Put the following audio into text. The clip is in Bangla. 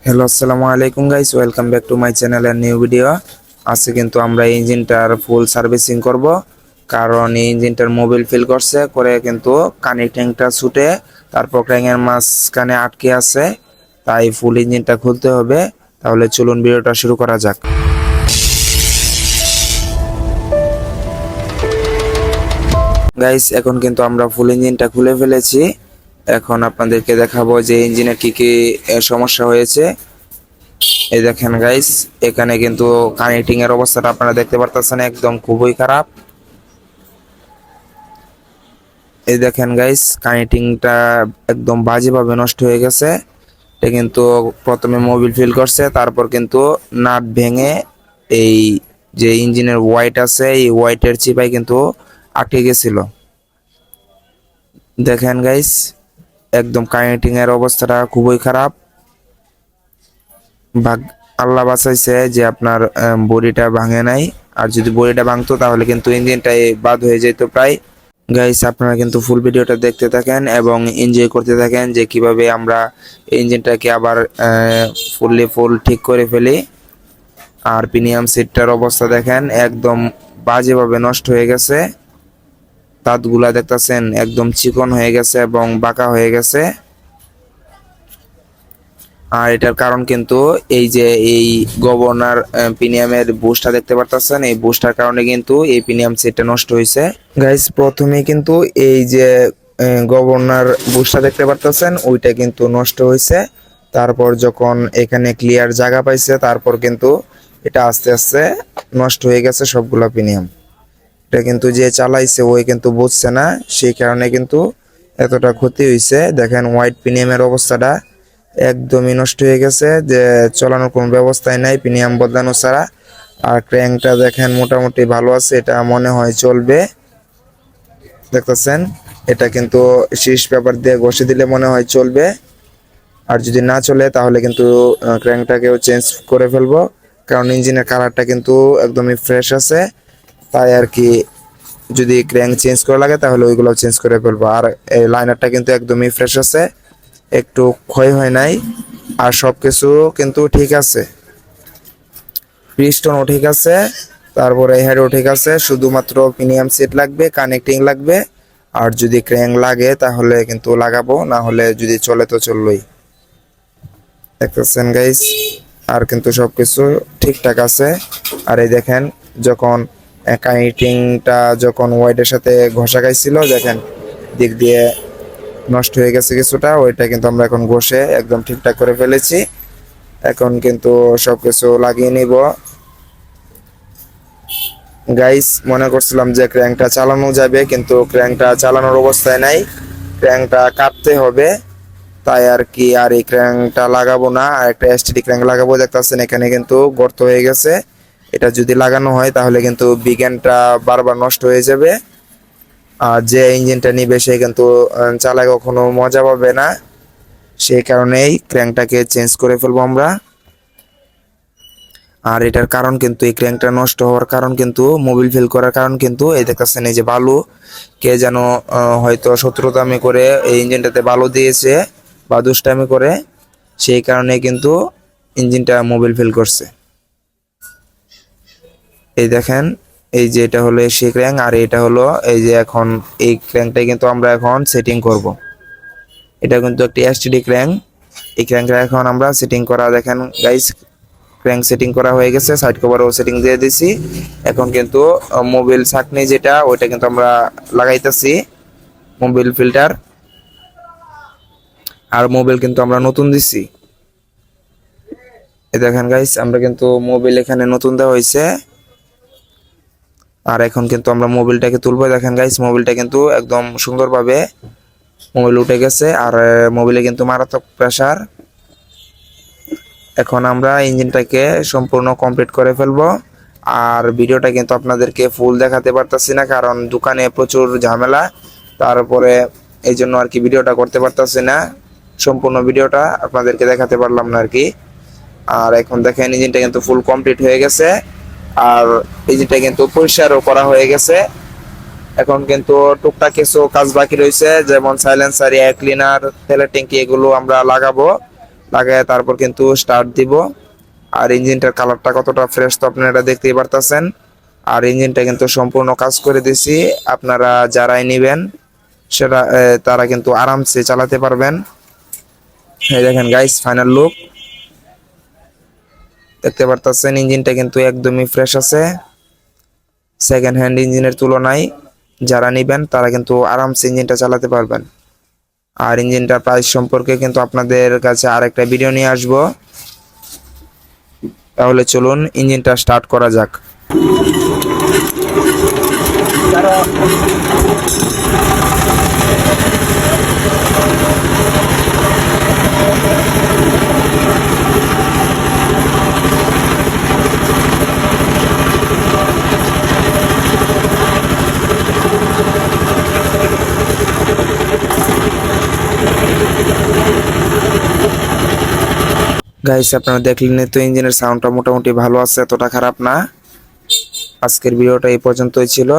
হ্যালো আসসালামু আলাইকুম guys, welcome back to my channel and new video. আজকে কিন্তু আমরা ইঞ্জিনটার ফুল সার্ভিসিং করব, কারণ এই ইঞ্জিনটার মোবিল ফিল করে কিন্তু কানেক্টিংটা ছুটে তারপর ক্র্যাঙ্কের মাঝখানে আটকে আছে, তাই ফুল ইঞ্জিনটা খুলতে হবে। তাহলে চলুন ভিডিওটা শুরু করা যাক। গাইস, এখন কিন্তু আমরা ফুল ইঞ্জিনটা খুলে ফেলেছি। এখন আপনাদেরকে দেখাবো যে ইঞ্জিনের কি কি সমস্যা হয়েছে। এই দেখেন গাইস, এখানে কিন্তু কানেক্টিং এর অবস্থাটা আপনারা দেখতে পারতেছেন, একদম খুবই খারাপ। এই দেখেন গাইস, কানেক্টিংটা একদম বাজেভাবে নষ্ট হয়ে গেছে। এটা কিন্তু প্রথমে মোবিল ফিল করছে, তারপর কিন্তু নাট ভেঙে এই যে ইঞ্জিনের ওয়াইট আছে, এই ওয়াইটের চিপায় কিন্তু আটকে গেছিল। দেখেন গাইস, একদম কানেক্টিং এর অবস্থাটা খুবই খারাপ। ভাগ আল্লাহ বাঁচাইছে যে আপনার বডিটা ভাঙে নাই, আর যদি বডিটা ভাঙতো তাহলে কিন্তু ইঞ্জিনটাই বাদ হয়ে যেত প্রায়। গাইস, আপনারা কিন্তু ফুল ভিডিওটা দেখতে থাকেন এবং এনজয় করতে থাকেন যে কিভাবে আমরা ইঞ্জিনটাকে আবার ফুল ঠিক করে ফেলি। আর প্রিমিয়াম সিটটার অবস্থা দেখেন, একদম বাজেভাবে নষ্ট হয়ে গেছে। তাতগুলা দেখতেছেন একদম চিকন হয়ে গেছে এবং বাঁকা হয়ে গেছে। আর এটার কারণ কিন্তু এই যে এই গভর্নর প্রিমিয়ামের বুস্টটা দেখতে পারতেছেন, এই বুস্টার কারণে কিন্তু এই প্রিমিয়াম সেটটা নষ্ট হয়েছে। গাইস, প্রথমে কিন্তু এই যে গভর্নর বুস্টটা দেখতে পারতেছেন, ওইটা কিন্তু নষ্ট হয়েছে। তারপর যখন এখানে ক্লিয়ার জায়গা পাইছে, তারপর কিন্তু এটা আস্তে আস্তে নষ্ট হয়ে গেছে সবগুলা প্রিমিয়াম। এটা কিন্তু যে চালাইছে ওই কিন্তু বুঝছে না, সেই কারণে কিন্তু এতটা ক্ষতি হয়েছে। দেখেন হোয়াইট প্রিমিয়ামের অবস্থাটা একদমই নষ্ট হয়ে গেছে, যে চালানোর কোনো ব্যবস্থাই নাই প্রিমিয়াম বদলানো ছাড়া। আর ক্র্যাঙ্কটা দেখেন মোটামুটি ভালো আছে, এটা মনে হয় চলবে। দেখতেছেন, এটা কিন্তু শীর্ষ পেপার দিয়ে ঘষে দিলে মনে হয় চলবে। আর যদি না চলে তাহলে কিন্তু ক্র্যাঙ্কটাকেও চেঞ্জ করে ফেলবো, কারণ ইঞ্জিনের কালারটা কিন্তু একদমই ফ্রেশ আছে। তাই আর কি, যদি ক্র্যাঙ্ক চেঞ্জ করা লাগে তাহলে ওইগুলো চেঞ্জ করে ফেলবো। আর এই লাইনারটা কিন্তু একদমই ফ্রেশ আছে, একটু ক্ষয় হয় নাই। আর সব কিছু কিন্তু ঠিক আছে, পিস্টনও ঠিক আছে, তারপরে হেডও ঠিক আছে। শুধুমাত্র প্রিমিয়াম সিট লাগবে, কানেক্টিং লাগবে। আর যদি ক্র্যাঙ্ক লাগে তাহলে কিন্তু লাগাবো, না হলে যদি চলে তো চললোই। দেখতেছেন গাইস, আর কিন্তু সবকিছু ঠিকঠাক আছে। আর এই দেখেন, যখন কানেক্টিংটা যখন ওয়াইডের সাথে ঘষা খাইছিল, দেখেন দিক দিয়ে নষ্ট হয়ে গেছে কিছুটা, ওইটা কিন্তু আমরা এখন ঘষে একদম ঠিকঠাক করে ফেলেছি। এখন কিন্তু সবকিছু লাগিয়ে নিব। গাইস, মনে করছিলাম যে ক্র্যাঙ্কটা চালানো যাবে, কিন্তু ক্র্যাঙ্কটা চালানোর অবস্থায় নাই, ক্র্যাঙ্কটা কাটতে হবে। তাই আর কি, আর এই ক্র্যাঙ্কটা লাগাবো না, আর একটা এসটিডি ক্র্যাঙ্ক লাগাবো। দেখতেছেন এখানে কিন্তু গর্ত হয়ে গেছে, এটা যদি লাগানো হয় তাহলে কিন্তু বিজ্ঞানটা বারবার নষ্ট হয়ে যাবে। আর যে ইঞ্জিনটা নিবে সে কিন্তু চালায় কখনো মজা পাবে না। সেই কারণেই ক্র্যাঙ্কটাকে চেঞ্জ করে ফেলবো আমরা। আর এটার কারণ কিন্তু, এই ক্র্যাঙ্কটা নষ্ট হওয়ার কারণ কিন্তু, মোবিল ফেল করার কারণ কিন্তু এই দেখতেছেন, এই যে বালু, কে যেন হয়তো শত্রুতামি করে এই ইঞ্জিনটাতে বালু দিয়েছে বা দুষ্টামি করে, সেই কারণে কিন্তু ইঞ্জিনটা মোবিল ফেল করছে। এই দেখেন, এই যে এটা হলো সেই ক্র্যাঙ্ক, আর এটা হলো এই যে এখন এই ক্র্যাঙ্কটাই কিন্তু আমরা এখন সেটিং করব। এটা কিন্তু একটি এসটিডি ক্র্যাঙ্ক। এই ক্র্যাঙ্কটা এখন আমরা সেটিং করা, দেখেন গাইস, ক্র্যাঙ্ক সেটিং করা হয়ে গেছে, সাইড কভারও সেটিং দিয়ে দিছি। এখন কিন্তু মোবিল ছাকনি যেটা, ওইটা কিন্তু আমরা লাগাইতেছি, মোবিল ফিল্টার। আর মোবিল কিন্তু আমরা নতুন দিছি। এই দেখেন গাইস, আমরা কিন্তু মোবিল এখানে নতুন দেওয়া হয়েছে। আর এখন কিন্তু আমরা মোবিলটাকে তুলবো। দেখেন গাইস, মোবিলটা কিন্তু একদম সুন্দরভাবে মোবিল উঠে গেছে, আর মোবিলে কিন্তু মারাত্মক প্রেসার। এখন আমরা ইঞ্জিনটাকে সম্পূর্ণ কমপ্লিট করে ফেলবো। আর ভিডিওটা কিন্তু আপনাদেরকে ফুল দেখাতে পারতাছি না, কারণ দোকানে প্রচুর ঝামেলা। তারপরে এই জন্য আর কি ভিডিওটা করতে পারতাছি না, সম্পূর্ণ ভিডিওটা আপনাদেরকে দেখাতে পারলাম না আর কি। আর এখন দেখেন ইঞ্জিনটা কিন্তু ফুল কমপ্লিট হয়ে গেছে, আর ইঞ্জিনটা কিন্তু পরিষ্কারও করা হয়ে গেছে। এখন কিন্তু টুকটাক কিছু কাজ বাকি রয়েছে, যেমন সাইলেন্সার, এয়ার ক্লিনার, তেলের ট্যাঙ্কি, এগুলো আমরা লাগাবো। লাগায় তারপর কিন্তু স্টার্ট দিব। আর ইঞ্জিনটার কালারটা কতটা ফ্রেশ তো আপনারা দেখতেই পারতেছেন। আর ইঞ্জিনটা কিন্তু সম্পূর্ণ কাজ করে দিছি। আপনারা যারাই নেবেন সেটা তারা কিন্তু আরামসে চালাতে পারবেন। এই দেখেন গাইস ফাইনাল লুক দেখতে পারতেছেন, ইঞ্জিনটা কিন্তু একদমই ফ্রেশ আছে সেকেন্ড হ্যান্ড ইঞ্জিনের তুলনায়। যারা নেবেন তারা কিন্তু আরামসে ইঞ্জিনটা চালাতে পারবেন। আর ইঞ্জিনটার প্রাইস সম্পর্কে কিন্তু আপনাদের কাছে আরেকটা ভিডিও নিয়ে আসবো। তাহলে চলুন ইঞ্জিনটা স্টার্ট করা যাক। গাইস আপনারা দেখলেন তো ইঞ্জিনের সাউন্ডটা মোটামুটি ভালো আছে, এতটা খারাপ না। আজকের ভিডিওটা এই পর্যন্তই ছিল।